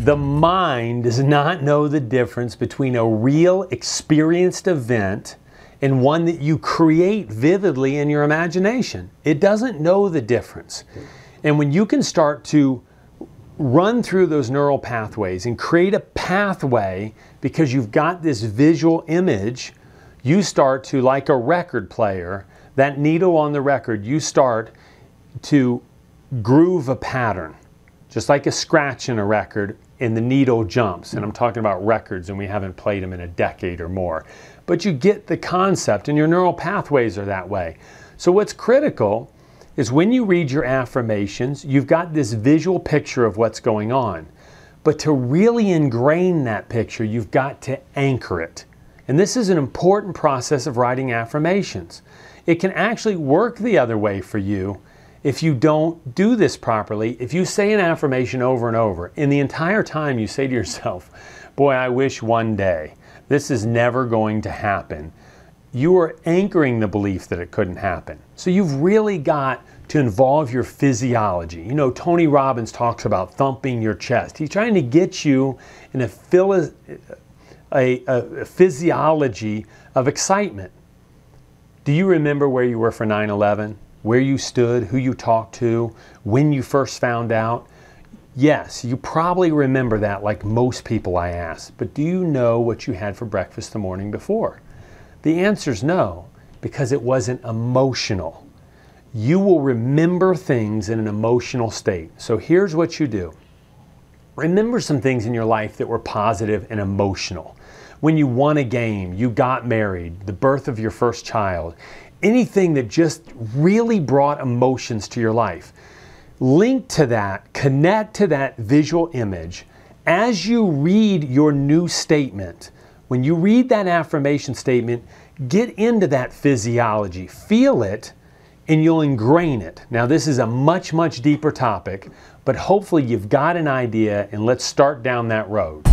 The mind does not know the difference between a real experienced event and one that you create vividly in your imagination. It doesn't know the difference. And when you can start to run through those neural pathways and create a pathway because you've got this visual image, you start to, like a record player, that needle on the record, you start to groove a pattern. Just like a scratch in a record and the needle jumps. And I'm talking about records, and we haven't played them in a decade or more. But you get the concept, and your neural pathways are that way. So what's critical is when you read your affirmations, you've got this visual picture of what's going on. But to really ingrain that picture, you've got to anchor it. And this is an important process of writing affirmations. It can actually work the other way for you if you don't do this properly. If you say an affirmation over and over, and the entire time you say to yourself, boy, I wish one day, this is never going to happen, you are anchoring the belief that it couldn't happen. So you've really got to involve your physiology. You know, Tony Robbins talks about thumping your chest. He's trying to get you in a physiology of excitement. Do you remember where you were for 9/11? Where you stood, who you talked to, when you first found out? Yes, you probably remember that like most people I ask, but do you know what you had for breakfast the morning before? The answer is no, because it wasn't emotional. You will remember things in an emotional state. So here's what you do. Remember some things in your life that were positive and emotional. When you won a game, you got married, the birth of your first child, anything that just really brought emotions to your life. Link to that, connect to that visual image as you read your new statement. When you read that affirmation statement, get into that physiology, feel it, and you'll ingrain it. Now this is a much, much deeper topic, but hopefully you've got an idea, and let's start down that road.